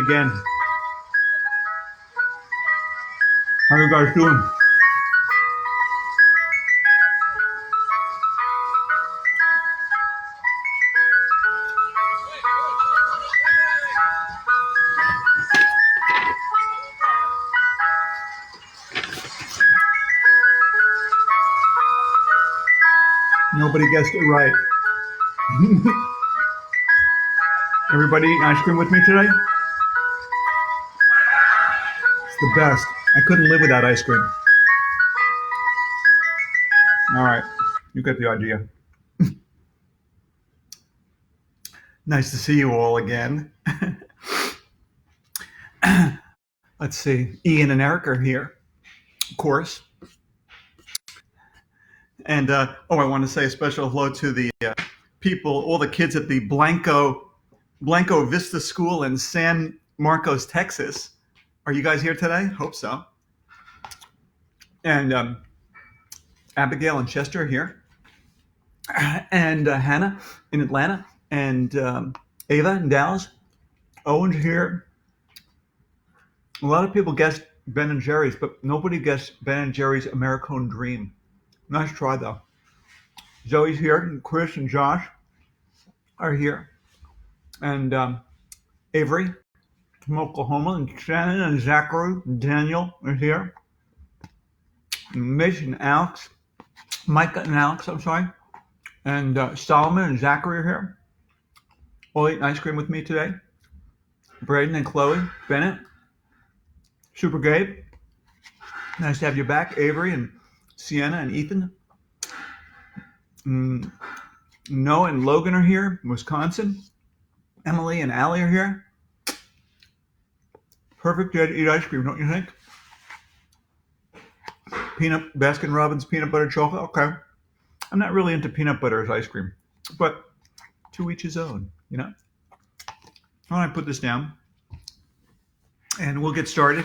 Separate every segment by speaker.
Speaker 1: again. How you guys doing? Nobody guessed it right. Everybody eating ice cream with me today? It's the best. I couldn't live without ice cream. All right, you get the idea. Nice to see you all again. Let's see. Ian and Eric are here, of course. And I want to say a special hello to the people, all the kids at the Blanco Vista School in San Marcos, Texas. Are you guys here today? Hope so. And Abigail and Chester are here. And Hannah in Atlanta. And Ava in Dallas. Owen's here. A lot of people guessed Ben and Jerry's, but nobody guessed Ben and Jerry's American Dream. Nice try, though. Zoe's here, and Chris and Josh are here. And Avery from Oklahoma, and Shannon and Zachary and Daniel are here. And Mitch and Alex, Micah and Alex, I'm sorry. And Solomon and Zachary are here. All eating ice cream with me today. Braden and Chloe, Bennett, Super Gabe. Nice to have you back. Avery and Sienna and Ethan. Noah and Logan are here, Wisconsin. Emily and Allie are here. Perfect day to eat ice cream, don't you think? Baskin Robbins peanut butter chocolate. Okay. I'm not really into peanut butter as ice cream, but to each his own, you know? Why don't I put this down? And we'll get started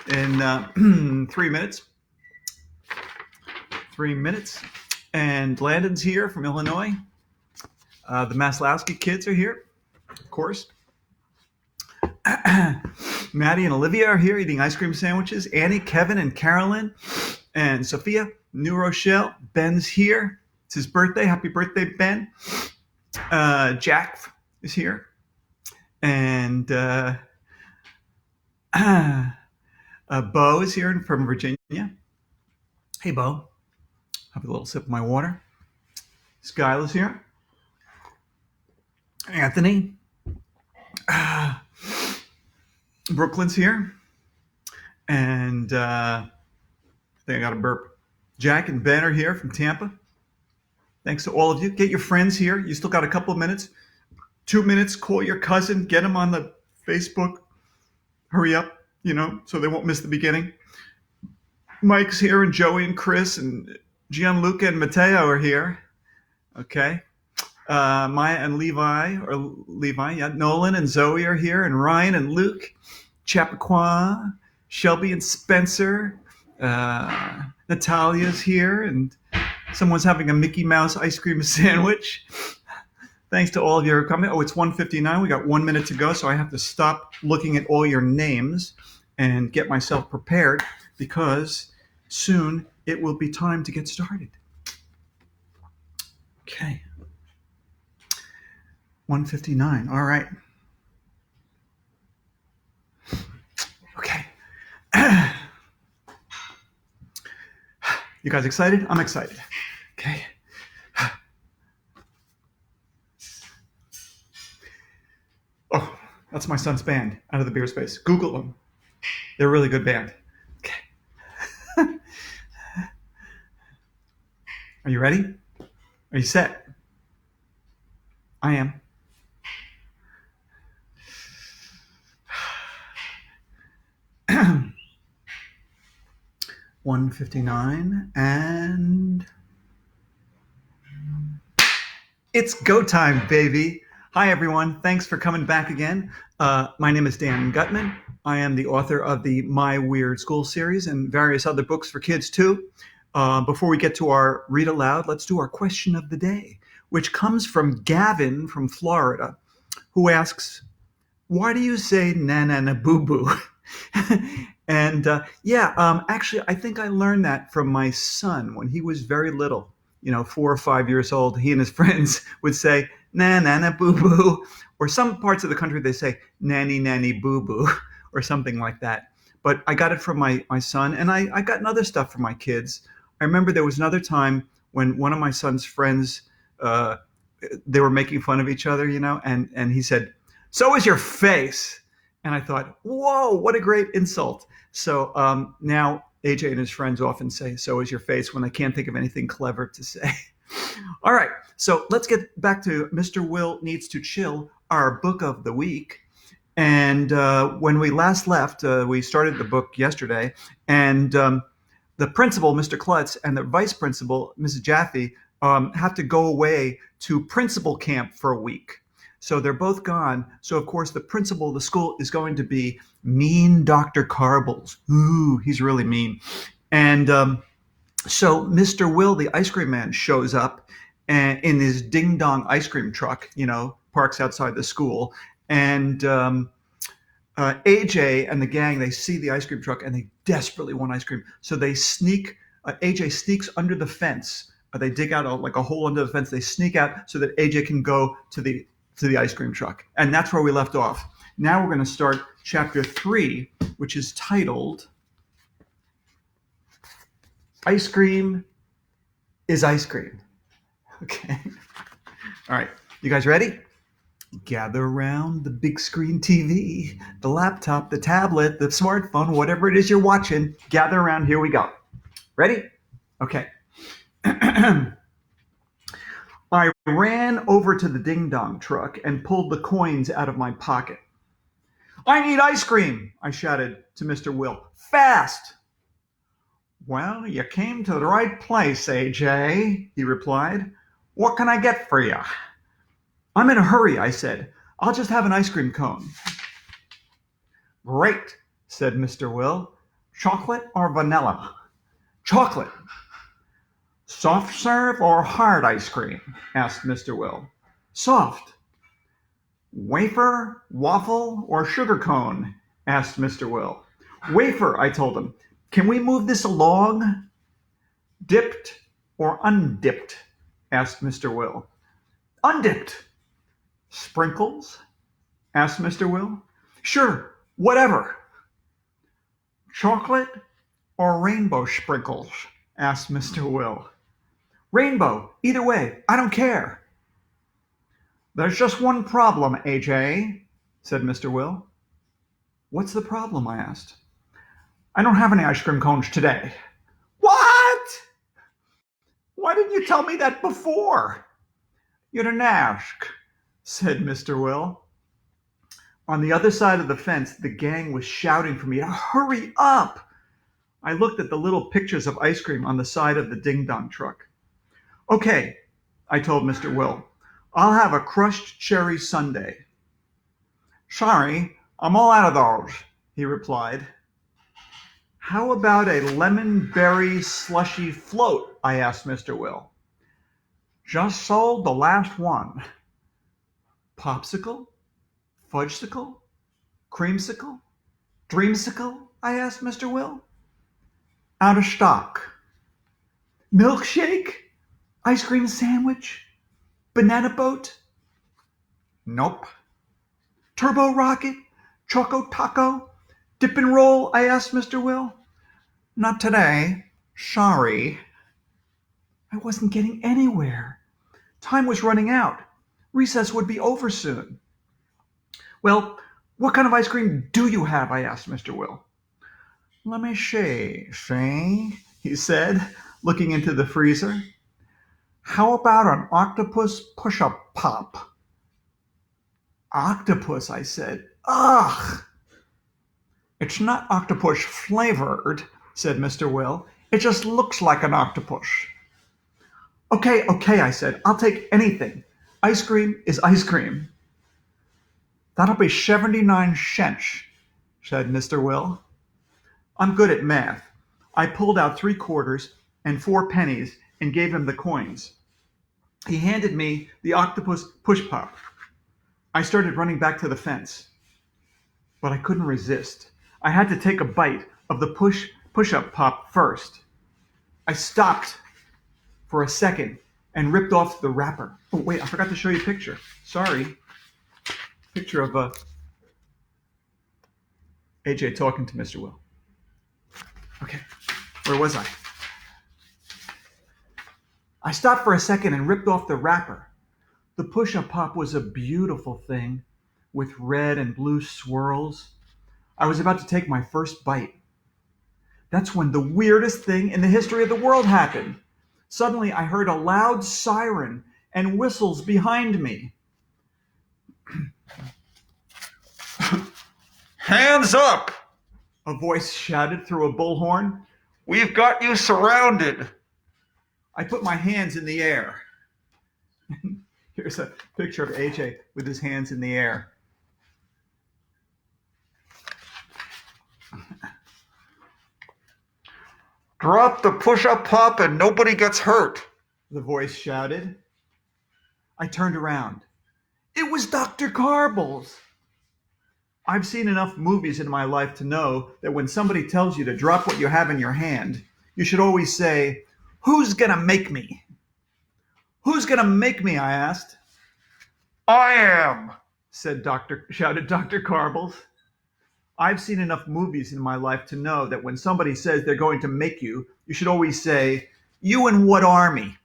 Speaker 1: in 3 minutes. 3 minutes. And Landon's here from Illinois. The Maslowski kids are here, of course. Maddie and Olivia are here eating ice cream sandwiches. Annie, Kevin, and Carolyn, and Sophia, New Rochelle. Ben's here. It's his birthday. Happy birthday, Ben. Jack is here. And Bo is here from Virginia. Hey, Bo. Have a little sip of my water. Skyla's here. Anthony. Brooklyn's here. And I think I got a burp. Jack and Ben are here from Tampa. Thanks to all of you. Get your friends here. You still got a couple of minutes. 2 minutes. Call your cousin. Get him on the Facebook. Hurry up, so they won't miss the beginning. Mike's here, and Joey and Chris and Gianluca and Matteo are here. Okay. Maya and Levi, Nolan and Zoe are here, and Ryan and Luke, Chappaqua, Shelby and Spencer, Natalia's here, and someone's having a Mickey Mouse ice cream sandwich. Thanks to all of you who are coming. Oh, it's 1:59. We got 1 minute to go, so I have to stop looking at all your names and get myself prepared because soon it will be time to get started. Okay. 1:59. All right. Okay. You guys excited? I'm excited. Okay. Oh, that's my son's band, Out of the Beer Space. Google them. They're a really good band. Okay. Are you ready? Are you set? I am. $1:59 and it's go time, baby. Hi, everyone. Thanks for coming back again. My name is Dan Gutman. I am the author of the My Weird School series and various other books for kids, too. Before we get to our read aloud, let's do our question of the day, which comes from Gavin from Florida, who asks, Why do you say na na na boo boo? And actually, I think I learned that from my son when he was very little, 4 or 5 years old. He and his friends would say na na na boo boo, or some parts of the country they say nanny nanny boo boo, or something like that. But I got it from my son, and I got other stuff from my kids. I remember there was another time when one of my son's friends, uh, they were making fun of each other, and he said, "So is your face." And I thought, whoa, what a great insult. So now AJ and his friends often say, "So is your face," when I can't think of anything clever to say. All right, so let's get back to Mr. Will Needs to Chill, our book of the week. And when we last left, we started the book yesterday, and the principal, Mr. Klutz, and the vice principal, Mrs. Jaffe, have to go away to principal camp for a week. So they're both gone. So, of course, the principal of the school is going to be mean Dr. Carbles. Ooh, he's really mean. And so Mr. Will, the ice cream man, shows up in his ding dong ice cream truck, parks outside the school. And AJ and the gang, they see the ice cream truck and they desperately want ice cream. So they sneak, AJ sneaks under the fence. They dig out a hole under the fence. They sneak out so that AJ can go to the ice cream truck. And that's where we left off. Now we're going to start chapter 3, which is titled Ice Cream is Ice Cream. Okay. All right. You guys ready? Gather around the big screen TV, the laptop, the tablet, the smartphone, whatever it is you're watching. Gather around. Here we go. Ready? Okay. I ran over to the ding-dong truck and pulled the coins out of my pocket. "I need ice cream," I shouted to Mr. Will. "Fast!" "Well, you came to the right place, AJ," he replied. "What can I get for you?" "I'm in a hurry," I said. "I'll just have an ice cream cone." "Great," said Mr. Will. "Chocolate or vanilla?" "Chocolate." "Soft serve or hard ice cream?" asked Mr. Will. "Soft." "Wafer, waffle, or sugar cone?" asked Mr. Will. "Wafer," I told him. "Can we move this along?" "Dipped or undipped?" asked Mr. Will. "Undipped." "Sprinkles?" asked Mr. Will. "Sure, whatever." "Chocolate or rainbow sprinkles?" asked Mr. Will. "Rainbow, either way, I don't care." "There's just one problem, AJ," said Mr. Will. "What's the problem?" I asked. "I don't have any ice cream cones today." "What? Why didn't you tell me that before?" "You didn't ask," said Mr. Will. On the other side of the fence, the gang was shouting for me to hurry up. I looked at the little pictures of ice cream on the side of the ding-dong truck. "Okay," I told Mr. Will. "I'll have a crushed cherry sundae." "Sorry, I'm all out of those," he replied. "How about a lemon berry slushy float?" I asked Mr. Will. "Just sold the last one." "Popsicle? Fudgesicle? Creamsicle? Dreamsicle?" I asked Mr. Will. "Out of stock." "Milkshake? Ice cream sandwich? Banana boat?" "Nope." "Turbo rocket? Choco taco? Dip and roll?" I asked Mr. Will. "Not today. Sorry." I wasn't getting anywhere. Time was running out. Recess would be over soon. "Well, what kind of ice cream do you have?" I asked Mr. Will. "Let me see, he said, looking into the freezer. "How about an octopus push-up pop?" "Octopus," I said. "Ugh!" "It's not octopus flavored," said Mr. Will. "It just looks like an octopus." Okay, I said. "I'll take anything. Ice cream is ice cream." "That'll be 79 cents," said Mr. Will. I'm good at math. I pulled out 3 quarters and 4 pennies and gave him the coins. He handed me the octopus push pop. I started running back to the fence. but I couldn't resist. I had to take a bite of the push-up pop first. I stopped for a second and ripped off the wrapper. Oh, wait, I forgot to show you a picture. Sorry. Picture of AJ talking to Mr. Will. Okay, where was I? I stopped for a second and ripped off the wrapper. The push-up pop was a beautiful thing with red and blue swirls. I was about to take my first bite. That's when the weirdest thing in the history of the world happened. Suddenly, I heard a loud siren and whistles behind me.
Speaker 2: Hands up!
Speaker 1: A voice shouted through a bullhorn.
Speaker 2: We've got you surrounded.
Speaker 1: I put my hands in the air. Here's a picture of AJ with his hands in the air.
Speaker 2: Drop the push-up pop and nobody gets hurt.
Speaker 1: The voice shouted. I turned around. It was Dr. Carbles. I've seen enough movies in my life to know that when somebody tells you to drop what you have in your hand, you should always say, "Who's gonna make me?" "Who's gonna make me?" I asked.
Speaker 2: I am,
Speaker 1: shouted Dr. Carbles. I've seen enough movies in my life to know that when somebody says they're going to make you, you should always say, "You in what army?"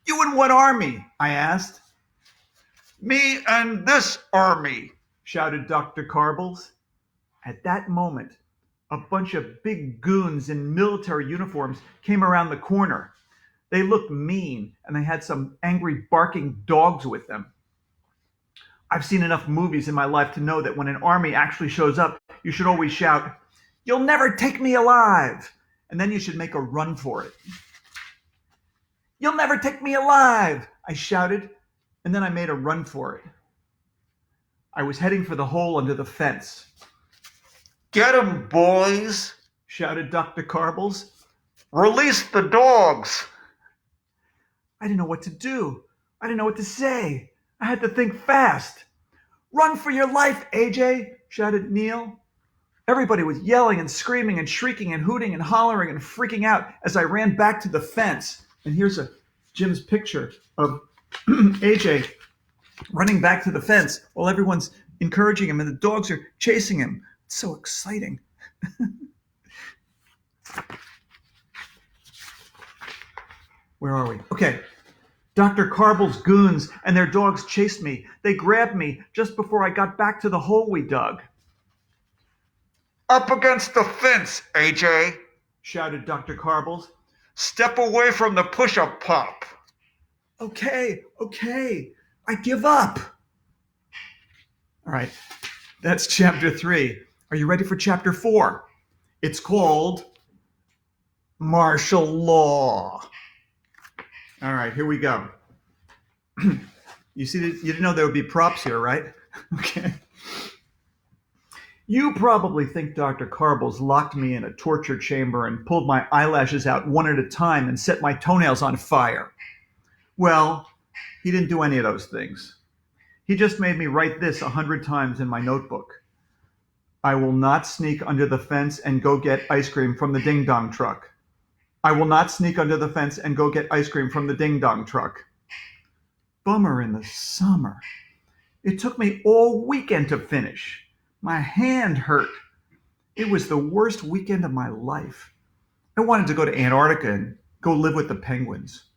Speaker 1: "You in what army?" I asked.
Speaker 2: Me and this army,
Speaker 1: shouted Dr. Carbles. At that moment, a bunch of big goons in military uniforms came around the corner. They looked mean, and they had some angry barking dogs with them. I've seen enough movies in my life to know that when an army actually shows up, you should always shout, "You'll never take me alive!" And then you should make a run for it. "You'll never take me alive!" I shouted, and then I made a run for it. I was heading for the hole under the fence.
Speaker 2: Get 'em, boys,
Speaker 1: shouted Dr. Carbles.
Speaker 2: Release the dogs.
Speaker 1: I didn't know what to do. I didn't know what to say. I had to think fast. "Run for your life, AJ!" shouted Neil. Everybody was yelling and screaming and shrieking and hooting and hollering and freaking out as I ran back to the fence. And here's Jim's picture of AJ running back to the fence while everyone's encouraging him and the dogs are chasing him. It's so exciting. Where are we? Okay. Dr. Carbles' goons and their dogs chased me. They grabbed me just before I got back to the hole we dug.
Speaker 2: Up against the fence, AJ,
Speaker 1: shouted Dr. Carbles.
Speaker 2: Step away from the push-up pop.
Speaker 1: Okay, I give up. All right, that's chapter 3. Are you ready for chapter 4? It's called Martial Law. All right, here we go. You didn't know there would be props here, right? Okay. You probably think Dr. Carbles locked me in a torture chamber and pulled my eyelashes out one at a time and set my toenails on fire. Well, he didn't do any of those things. He just made me write this 100 times in my notebook. I will not sneak under the fence and go get ice cream from the ding-dong truck. I will not sneak under the fence and go get ice cream from the ding-dong truck. Bummer in the summer. It took me all weekend to finish. My hand hurt. It was the worst weekend of my life. I wanted to go to Antarctica and go live with the penguins.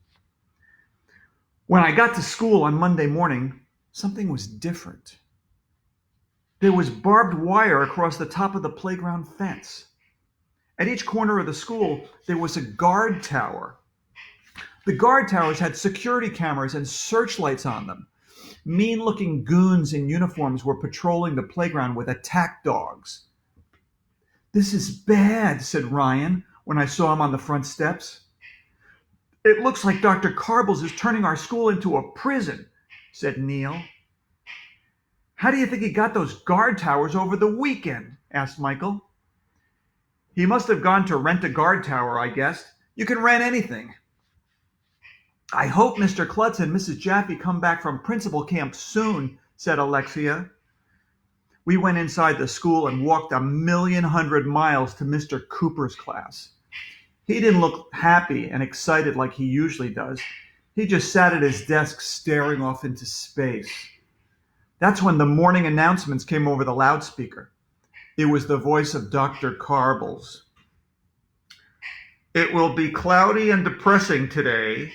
Speaker 1: When I got to school on Monday morning, something was different. There was barbed wire across the top of the playground fence. At each corner of the school, there was a guard tower. The guard towers had security cameras and searchlights on them. Mean-looking goons in uniforms were patrolling the playground with attack dogs. "This is bad," said Ryan when I saw him on the front steps. "It looks like Dr. Carbles is turning our school into a prison," said Neil. "How do you think he got those guard towers over the weekend?" asked Michael. "He must have gone to rent a guard tower, I guessed. You can rent anything." "I hope Mr. Klutz and Mrs. Jaffe come back from principal camp soon," said Alexia. We went inside the school and walked 1,100,000 miles to Mr. Cooper's class. He didn't look happy and excited like he usually does. He just sat at his desk staring off into space. That's when the morning announcements came over the loudspeaker. It was the voice of Dr. Carbles.
Speaker 2: It will be cloudy and depressing today,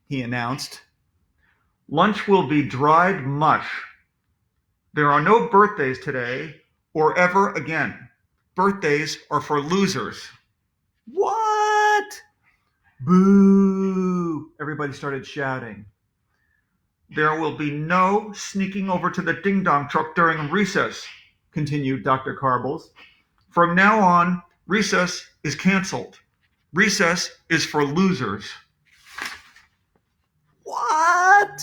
Speaker 1: He announced.
Speaker 2: Lunch will be dried mush. There are no birthdays today or ever again. Birthdays are for losers.
Speaker 1: What? Boo! Everybody started shouting.
Speaker 2: There will be no sneaking over to the ding-dong truck during recess,
Speaker 1: Continued Dr. Carbles.
Speaker 2: From now on, recess is canceled. Recess is for losers.
Speaker 1: What?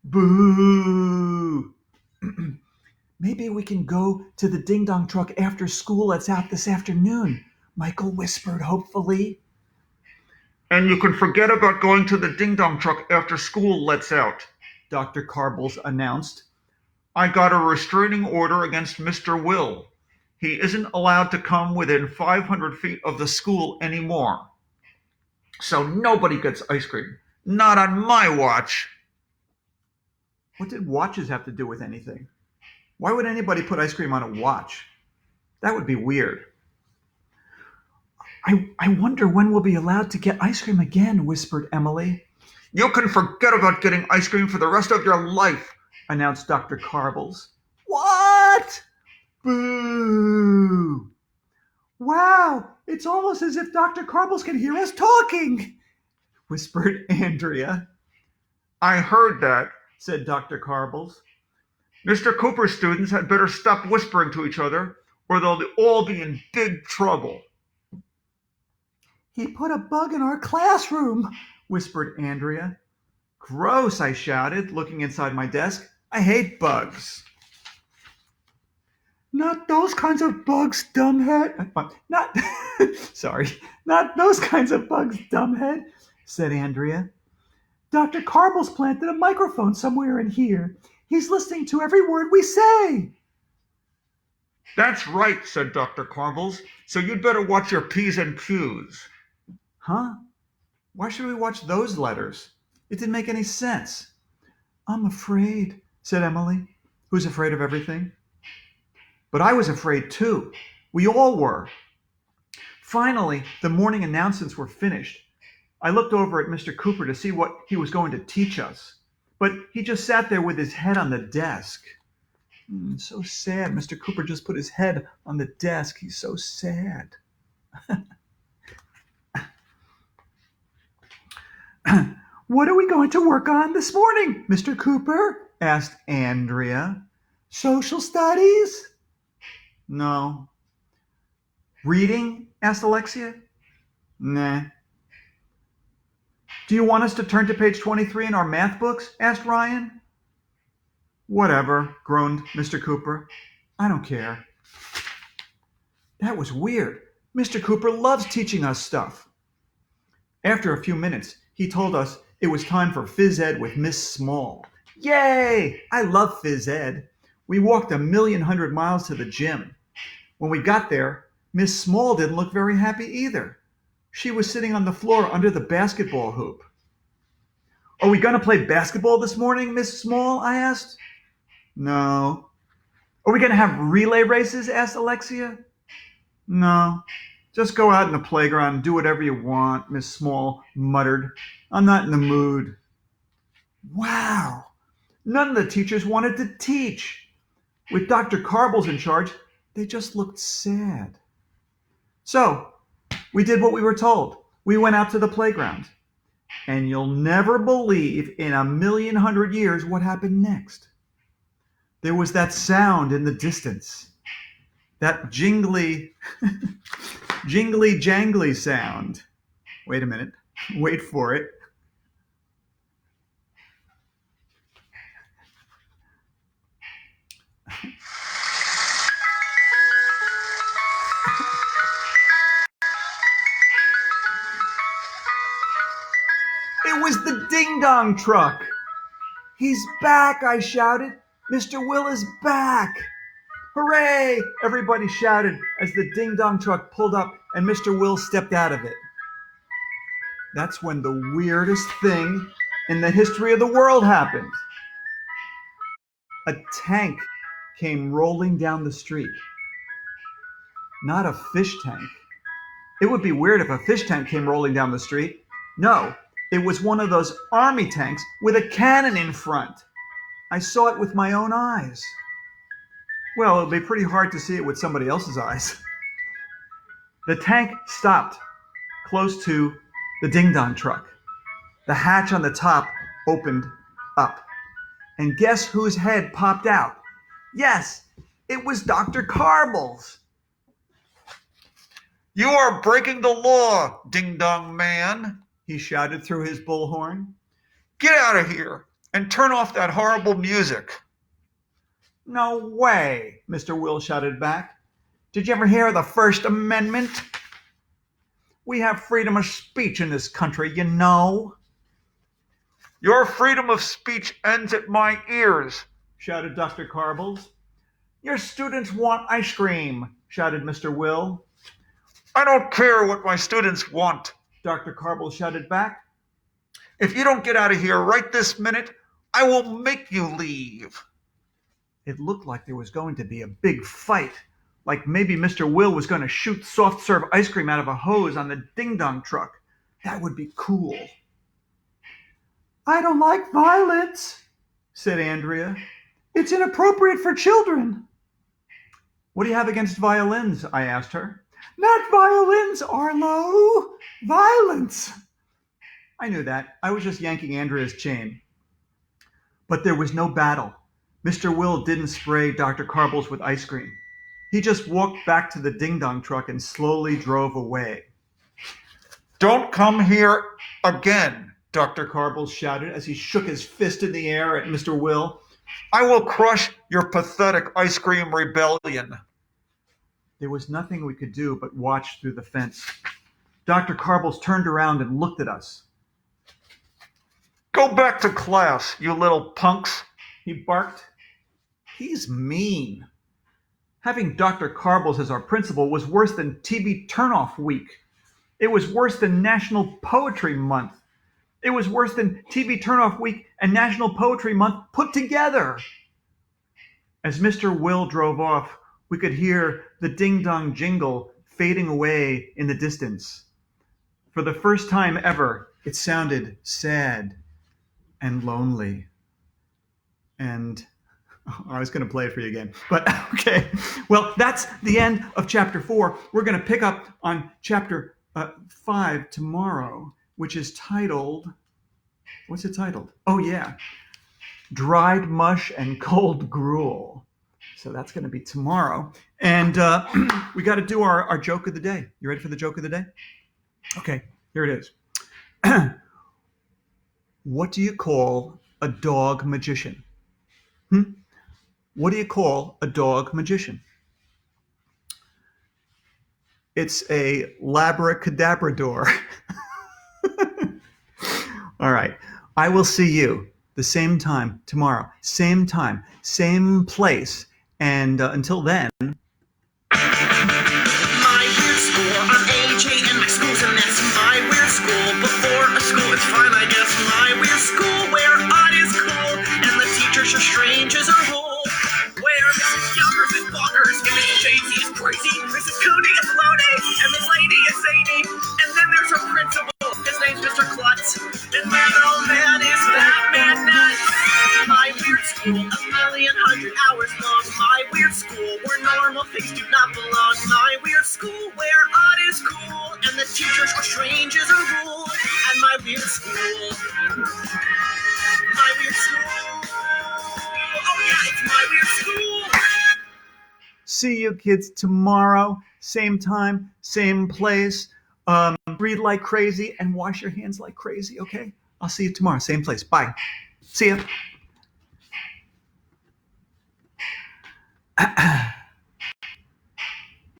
Speaker 1: Boo! Maybe we can go to the ding dong truck after school lets out this afternoon, Michael whispered hopefully.
Speaker 2: And you can forget about going to the ding-dong truck after school lets out,
Speaker 1: Dr. Carbles announced.
Speaker 2: I got a restraining order against Mr. Will. He isn't allowed to come within 500 feet of the school anymore. So nobody gets ice cream. Not on my watch.
Speaker 1: What did watches have to do with anything? Why would anybody put ice cream on a watch? That would be weird. I wonder when we'll be allowed to get ice cream again, whispered Emily.
Speaker 2: You can forget about getting ice cream for the rest of your life,
Speaker 1: announced Dr. Carbles. What? Boo! Wow, it's almost as if Dr. Carbles can hear us talking, whispered Andrea.
Speaker 2: I heard that,
Speaker 1: said Dr. Carbles.
Speaker 2: Mr. Cooper's students had better stop whispering to each other, or they'll all be in big trouble.
Speaker 1: He put a bug in our classroom, whispered Andrea. Gross, I shouted, looking inside my desk. I hate bugs. Not those kinds of bugs, dumbhead. Not those kinds of bugs, dumbhead, said Andrea. Dr. Carbles planted a microphone somewhere in here. He's listening to every word we say.
Speaker 2: That's right, said Dr. Carbles. So you'd better watch your P's and Q's.
Speaker 1: Huh? Why should we watch those letters? It didn't make any sense. I'm afraid, said Emily, who's afraid of everything. But I was afraid too. We all were. Finally, the morning announcements were finished. I looked over at Mr. Cooper to see what he was going to teach us, but he just sat there with his head on the desk. So sad. Mr. Cooper just put his head on the desk. He's so sad. What are we going to work on this morning, Mr. Cooper? Asked Andrea. Social studies? No. Reading? Asked Alexia. Nah. Do you want us to turn to page 23 in our math books? Asked Ryan. Whatever, groaned Mr. Cooper. I don't care. That was weird. Mr. Cooper loves teaching us stuff. After a few minutes, he told us it was time for phys ed with Miss Small. Yay! I love phys ed. We walked 1,100,000 miles to the gym. When we got there, Miss Small didn't look very happy either. She was sitting on the floor under the basketball hoop. Are we going to play basketball this morning, Miss Small? I asked. No. Are we going to have relay races? Asked Alexia. No. Just go out in the playground and do whatever you want, Miss Small muttered. I'm not in the mood. Wow. None of the teachers wanted to teach. With Dr. Carbles in charge, they just looked sad. So, we did what we were told. We went out to the playground. And you'll never believe in 1,100,000 years what happened next. There was that sound in the distance. That jingly jangly sound. Wait a minute. Wait for it. It was the ding-dong truck. He's back, I shouted. Mr. Will is back. Hooray! Everybody shouted as the ding-dong truck pulled up and Mr. Will stepped out of it. That's when the weirdest thing in the history of the world happened. A tank came rolling down the street. Not a fish tank. It would be weird if a fish tank came rolling down the street. No, it was one of those army tanks with a cannon in front. I saw it with my own eyes. Well, it would be pretty hard to see it with somebody else's eyes. The tank stopped close to the ding-dong truck. The hatch on the top opened up. And guess whose head popped out? Yes, it was Dr. Carbles.
Speaker 2: You are breaking the law, ding-dong man,
Speaker 1: He shouted through his bullhorn.
Speaker 2: Get out of here and turn off that horrible music.
Speaker 1: No way, Mr. Will shouted back. Did you ever hear of the First Amendment? We have freedom of speech in this country, you know.
Speaker 2: Your freedom of speech ends at my ears,
Speaker 1: Shouted Dr. Carbles. Your students want ice cream, shouted Mr. Will.
Speaker 2: I don't care what my students want.
Speaker 1: Dr. Carbles shouted back.
Speaker 2: If you don't get out of here right this minute, I will make you leave.
Speaker 1: It looked like there was going to be a big fight, like maybe Mr. Will was going to shoot soft serve ice cream out of a hose on the ding-dong truck. That would be cool. I don't like violence, said Andrea. It's inappropriate for children. What do you have against violins? I asked her. Not violins, Arlo. Violence. I knew that. I was just yanking Andrea's chain. But there was no battle. Mr. Will didn't spray Dr. Carbles with ice cream. He just walked back to the ding-dong truck and slowly drove away.
Speaker 2: Don't come here again,
Speaker 1: Dr. Carbles shouted as he shook his fist in the air at Mr. Will.
Speaker 2: I will crush your pathetic ice cream rebellion.
Speaker 1: There was nothing we could do but watch through the fence. Dr. Carbles turned around and looked at us.
Speaker 2: Go back to class, you little punks,
Speaker 1: he barked. He's mean. Having Dr. Carbles as our principal was worse than TV turnoff week. It was worse than National Poetry Month. It was worse than TV turnoff week and National Poetry Month put together. As Mr. Will drove off, we could hear the ding-dong jingle fading away in the distance. For the first time ever, it sounded sad and lonely. And I was going to play it for you again, but okay. Well, that's the end of chapter 4. We're going to pick up on chapter 5 tomorrow, which is titled, what's it titled? Oh yeah, Dried Mush and Cold Gruel. So that's going to be tomorrow. And we got to do our joke of the day. You ready for the joke of the day? Okay, here it is. What do you call a dog magician? What do you call a dog magician? It's a labracadabrador. All right. I will see you the same time tomorrow. Same time, same place. And until then...
Speaker 3: My weird school, I'm AJ and my school's a mess. My weird school, before a school, it's fine, I guess. My weird school, where odd is cool, and the teachers are strange as a rule. Where Mrs. Youngers is bonkers, and Mrs. Jay-Z is crazy, Mrs. Cooney is loony, and Miss Lady is zany. And then there's her principal, his name's Mr. Klutz, and man, oh man, is that man nuts. My weird school, a million hundred hours long. My weird school, where normal things do not belong. My weird school, where odd is cool, and the teachers are strange as a rule. And my weird school, my weird school, oh yeah, it's my weird school.
Speaker 1: See you kids tomorrow, same time, same place. Breathe like crazy and wash your hands like crazy, okay? I'll see you tomorrow, same place. Bye. See ya.